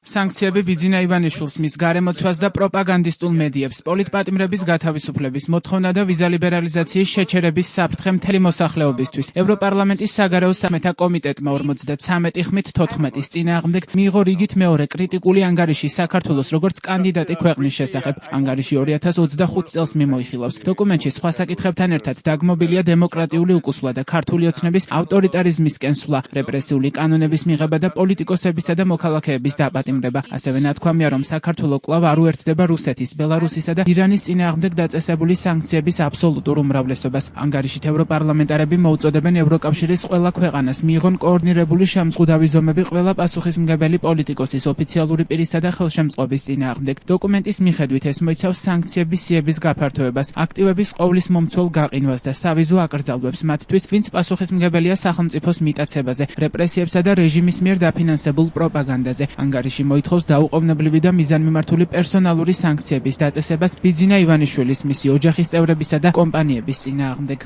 Sanktsiები ბიძინა ივანიშვილს მის გარემოცვას და პროპაგანდისტულ მედიებს, პოლიტპატიმრების გათავისუფლების მოთხოვნა და ვიზა ლიბერალიზაციის შეჩერების საფრთხე მთელი მოსახლეობისთვის. ევროპარლამენტის საგარეო საქმეთა კომიტეტმა 53 ხმით 14-ის წინააღმდეგ მიიღო რიგით მეორე კრიტიკული ანგარიში საქართველოს როგორც კანდიდატი ქვეყნის შესახებ. ანგარიში 2025 წელს მიმოიხილავს. დოკუმენტში სხვა საკითხებთან ერთად დაგმობილია დემოკრატიული უკუსვლა და ქართული ოცნების ავტორიტარიზმისკენ სვლა, რეპრესიული კანონების მიღება და პოლიტიკოსებისა და მოქალაქეების დაპატიმრება. ასევე ნათქვამია, რომ საქართველო კვლავ არ უერთდება რუსეთის, ბელარუსისა და ირანის წინააღმდეგ დაწესებული სანქციების აბსოლუტურ უმრავლესობას. ანგარიშით ევროპარლამენტარები მოუწოდებენ ევროკავშირის ყველა ქვეყანას მიიღონ კოორდინირებული შემზღუდავი ზომები ყველა პასუხისმგებელი პოლიტიკოსის, ოფიციალური პირისა და ხელშემწყობის წინააღმდეგ. დოკუმენტის მიხედვით ეს მოიცავს სანქციების სიების გაფართოებას, აქტივების ყოვლის მომცველ გაყინვას და სავიზო აკრძალვებს მათთვის, ვინც პასუხისმგებელია სახელმწიფოს მიტაცებაზე, რეპრესიებსა და რეჟიმის მიერ დაფინანსებულ პროპაგანდაზე. ანგარიში მოითხოვს დაუყოვნებლივი და მიზანმიმართული პერსონალური სანქციების დაწესებას ბიძინა ივანიშვილის, მისი ოჯახის წევრებისა და კომპანიების წინააღმდეგ.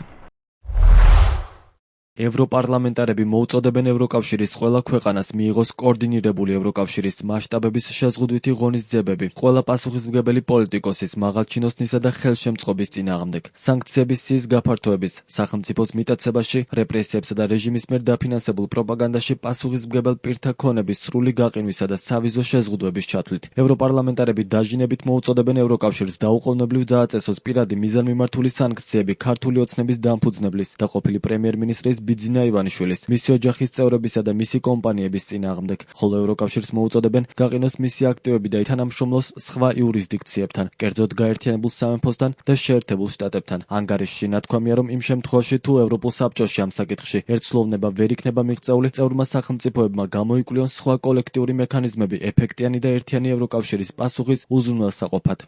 ევროპარლამენტარები მოუწოდებენ ევროკავშირის ყველა ქვეყანას მიიღოს კოორდინირებული ევროკავშირის მასშტაბების შეზღუდვითი ღონისძიებები ყველა პასუხისმგებელი პოლიტიკოსის, მაღალჩინოსნისა და ხელშემწყობის წინააღმდეგ. სანქციების სიის გაფართოების, სახელმწიფოს მიტაცებაში, რეპრესიებსა და რეჟიმის მიერ დაფინანსებულ პროპაგანდაში პასუხისმგებელ პირთა ქონების სრული გაყინვისა და სავიზო შეზღუდვების ჩათვლით. ევროპარლამენტარები დაჟინებით მოუწოდებენ ევროკავშირს დაუყოვნებლივ დააწესოს პირადი მიზანმიმართული სანქციები ქართული ოცნების დამფუძნებლის და ყოფილი პრემიერ-მინისტრის ბიძინა ივანიშვილის, მისი ოჯახის წევრებისა და მისი კომპანიების წინააღმდეგ, ხოლო ევროკავშირს მოუწოდებენ გაყინოს მისი აქტივები და ითანამშრომლოს სხვა იურისდიქციებთან, კერძოდ გაერთიანებულ სამეფოსთან და შეერთებულ შტატებთან. ანგარიშში ნათქვამია, რომ იმ შემთხვევაში, თუ ევროპულ საბჭოში ამ საკითხში ერთსვლოვნება ვერ იქნება მიღწეული, წევრმა სახელმწიფოებმა გამოიკვლიონ სხვა კოლექტიური მექანიზმები ეფექტიანი და ერთიანი ევროკავშირის პასუხის უზრუნველსაყოფად.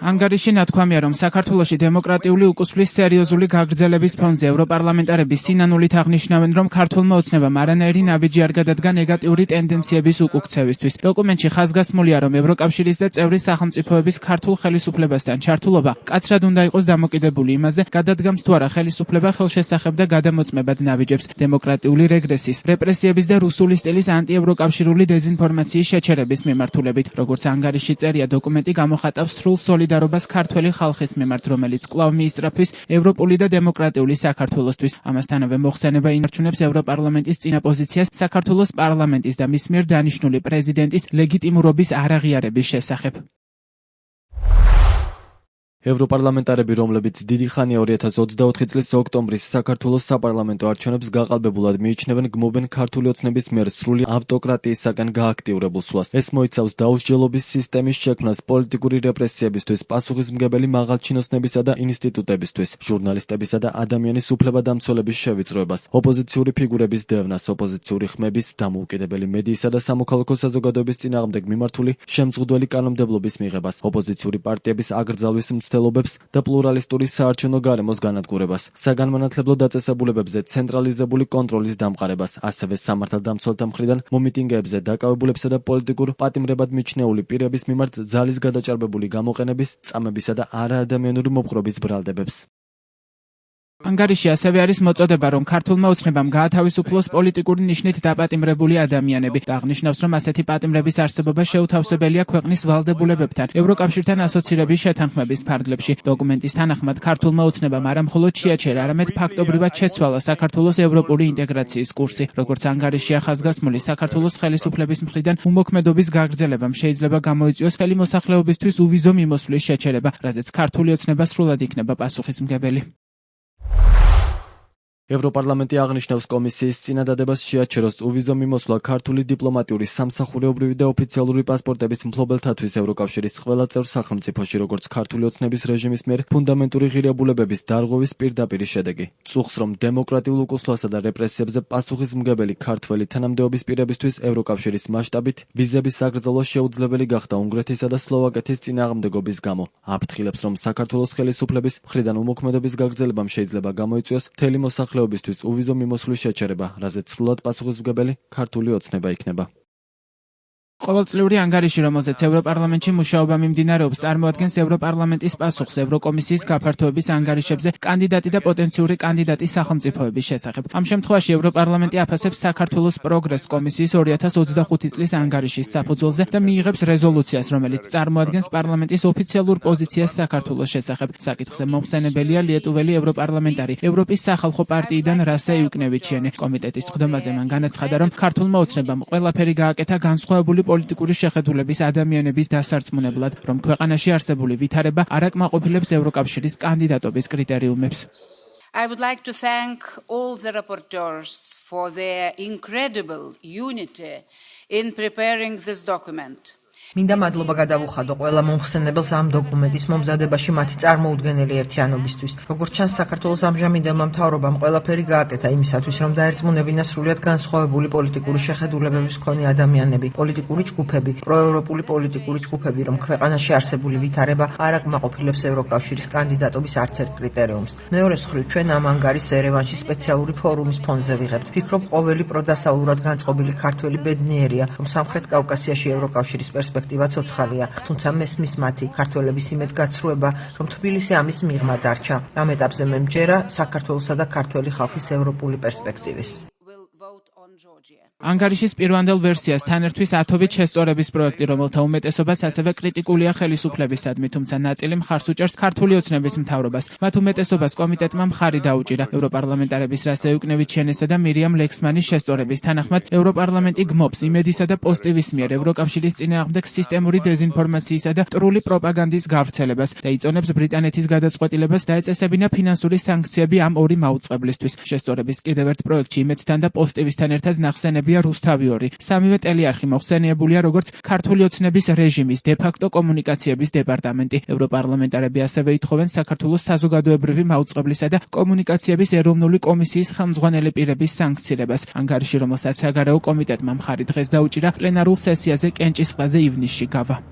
ანგარიში ნათქვამია, რომ საქართველოში დემოკრატიული უკუსვლის სერიოზული გაგრძელების ფონზე ევროპარლამენტარები სინანულით აღნიშნავენ, რომ ქართულმა ოცნებამ არანაირი ნაბიჯი არ გადადგა ნეგატიური ტენდენციების უკუქცევისთვის. დოკუმენტში ხაზგასმულია, რომ ევროკავშირის და წევრი სახელმწიფოების ქართულ ხელისუფლებასთან ჩართულობა მკაცრად უნდა იყოს დამოკიდებული იმაზე, გადადგამს თუ არა ხელისუფლება ხელშესახებ და გადამოწმებად ნაბიჯებს დემოკრატიული რეგრესის, რეპრესიების და რუსული სტილის ანტიევროკავშირული დეზინფორმაციის შეჩერების მიმართულებით. როგორც ანგარიში წერია, დოკუმენტი გამოხატავს სრულ солиდარობას ქართველი ხალხის მიმართ, რომელიც კვლავ მიისწრაფვის ევროპული და დემოკრატიული საქართველოსთვის. ამასთანავე მოხსენება ინარჩუნებს ევროპარლამენტის წინა პოზიციას საქართველოს პარლამენტის და მის მიერ დანიშნული პრეზიდენტის ლეგიტიმურობის არაღიარების შესახებ. ევროპარლამენტარები, რომლებიც დიდი ხანია 2024 წლის ოქტომბრის საქართველოს საპარლამენტო არჩევნებს გაყალბებულად მიიჩნევენ, გმობენ ქართული ოცნების მიერ სრული ავტოკრატიისაგან გააქტიურებულ სვლას. ეს მოიცავს დაუსჯელობის სისტემის შექმნას პოლიტიკური რეპრესიებისთვის, პასუხისმგებელი მაღალჩინოსნებისა და ინსტიტუტებისთვის, ჟურნალისტებისა და ადამიანის უფლებადამცველების შევიწროებას, ოპოზიციური ფიგურების დევნას, ოპოზიციური ხმების, დამოუკიდებელი მედიისა და სამოქალაქო საზოგადოების წინააღმდეგ მიმართული შემზღუდველი კანონმდებლობის მიღებას, ოპოზიციური პარტიების აკრძალვის მცდელობებს და პლურალისტური საარჩევნო გარემოს განადგურებას, საგანმანათლებლო დაწესებულებებზე ცენტრალიზებული კონტროლის დამყარებას, ასევე სამართალდამცველთა მხრიდან მომიტინგეებზე დაკავებულებსა და პოლიტიკურ პატიმრებად მიჩნეული პირების მიმართ ძალის გადაჭარბებული გამოყენების, წამებისა და არაადამიანური მოპყრობის ბრალდებებს. ანგარიში ასევე არის მოწოდება, რომ ქართულმა ოცნებამ გაათავისუფლოს პოლიტიკური ნიშნით დაპატიმრებული ადამიანები და აღნიშნავს, რომ ასეთი პატიმრების არსებობა შეუთავსებელია ქვეყნის ვალდებულებებთან, ევროკავშირთან ასოცირების შეთანხმების ფარგლებში. დოკუმენტის თანახმად ქართულმა ოცნებამ არა მხოლოდ შეაჩერა, არამედ ფაქტობრივად შეცვალა საქართველოს ევროპული ინტეგრაციის კურსი. როგორც ანგარიშია ხაზგასმული, საქართველოს ხელისუფლების მხრიდან უმოქმედობის გაგრძელებამ შეიძლება გამოიწვიოს მთელი მოსახლეობისთვის უვიზო მიმოსვლის შეჩერება, რაზეც ქართული ოცნება სრულად იქნება პასუხისმგებელი. ევროპარლამენტი აღნიშნავს, კომისიის წინადადებას შეაჩეროს უვიზო მიმოსვლა ქართული დიპლომატიური, სამსახურეობრივი და ოფიციალური პასპორტების მფლობელთათვის ევროკავშირის ყველა წევრ სახელმწიფოში, როგორც ქართული ოცნების რეჟიმის მიერ ფუნდამენტური ღირებულებების დარღვევის პირდაპირი შედეგი. წუხს, რომ დემოკრატიულ უკუსვლასა და რეპრესიებზე პასუხისმგებელი ქართველი თანამდებობის პირებისთვის ევროკავშირის მასშტაბით ვიზების აკრძალვა შეუძლებელი გახდა უნგრეთისა და სლოვაკეთის წინააღმდეგობის გამო. აფრთხილებს, რომ საქართველოს ხელისუფლების მხრიდან უმოქმედობის გაგრძელებამ შეიძლება გამოიწვიოს მთელი მოსახლეობის უვიზო მიმოსვლის შეჩერება, რაზეც სრულად პასუხისმგებელი ქართული ოცნება იქნება. ყოველწლიური ანგარიში, რომელზეც ევროპარლამენტში მუშაობა მიმდინარეობს, წარმოადგენს ევროპარლამენტის პასუხს ევროკომისიის გაფართოების ანგარიშებზე კანდიდატი და პოტენციური კანდიდატის სახელმწიფოების შესახებ. ამ შემთხვევაში ევროპარლამენტი აფასებს საქართველოს პროგრესს კომისიის 2025 წლის ანგარიშის საფუძველზე და მიიღებს რეზოლუციას, რომელიც წარმოადგენს პარლამენტის ოფიციალურ პოზიციას საქართველოს შესახებ. საკითხზე მომხსენებელია ლიეტუველი ევროპარლამენტარი ევროპის სახალხო პარტიიდან რასა იუკნევიჩიანი. კომიტეტის ხდომაზე მან განაცხადა, რომ ქართულმა ოცნებამ ყველაფერი გააკეთა განსხვავებული პოლიტიკური შეხედულების ადამიანების დასარწმუნებლად, რომ ქვეყანაში არსებული ვითარება არ აკმაყოფილებს ევროკავშირის კანდიდატობის კრიტერიუმებს. I would like to thank all the rapporteurs for their incredible unity in preparing this document. მინდა მადლობა გადავუხადო ყველა მომხსენებელს ამ დოკუმენტის მომზადებაში მათი წარმოუდგენელი ერთიანობისთვის. როგორც ჩანს, საქართველოს ამჟამინდელმა მთავრობამ ყველაფერი გააკეთა იმისათვის, რომ დაერწმუნებინა სრულიად განსხვავებული პოლიტიკური შეხედულებების მქონე ადამიანები, პოლიტიკური ჯგუფები, პროევროპული პოლიტიკური ჯგუფები, რომ ქვეყანაში არსებული ვითარება არ აკმაყოფილებს ევროკავშირის კანდიდატობის არცერთ კრიტერიუმს. მეორე მხრივ, ჩვენ ამ ანგარიშს ერევანში სპეციალური ფორუმის ფონზე ვიღებთ. ვფიქრობ, ყოველი პროდასავლურად განწყობილი ქართველი ბედნიერია, რომ სამხრეთ კავკასიაში ევროკავშირის პერსპექტივა ცოცხალია, თუმცა მესმის მათი ქართველების იმედგაცრუება, რომ თბილისი ამის მიღმა დარჩა. ამ ეტაპზე მე მჯერა საქართველოსა და ქართველი ხალხის ევროპული პერსპექტივის. ანგარიშის პირვანდელ ვერსიას თან ერთვის 10-ობით შესწორების პროექტი, რომელთა უმეტესობაც ასევე კრიტიკულია ხელისუფლებისადმი, თუმცა ნაწილი მხარს უჭერს ქართული ოცნების მთავრობას. მათ უმეტესობას კომიტეტმა მხარი დაუჭირა. ევროპარლამენტარების რასა იუკნევიჩიანესა და მირიამ ლექსმანის შესწორების თანახმად, ევროპარლამენტი გმობს იმედისა და პოსტივის მიერ ევროკავშირის წინააღმდეგ სისტემური დეზინფორმაციისა და ტრული პროპაგანდის გავრცელებას და იწონებს ბრიტანეთის გადაწყვეტილებას დაეწესებინა ფინანსური სანქციები ამ ორი მაუწყებლისთვის. შესწორების კიდევ ერთ პროექტში იმედთან და პოსტივისთან ერთად ნახსენებია რუსთავი 2. სამივე ტელეარხი მოხსენიებულია როგორც ქართული ოცნების რეჟიმის დე-ფაქტო კომუნიკაციების დეპარტამენტი. ევროპარლამენტარები ასევე ითხოვენ საქართველოს საზოგადოებრივი მაუწყებლისა და კომუნიკაციების ეროვნული კომისიის ხელმძღვანელი პირების სანქცირებას. ანგარიში, რომელსაც საგარეო კომიტეტმა მხარი დღეს დაუჭირა, პლენარულ სესიაზე კენჭისყრაზე ივნისში გავა.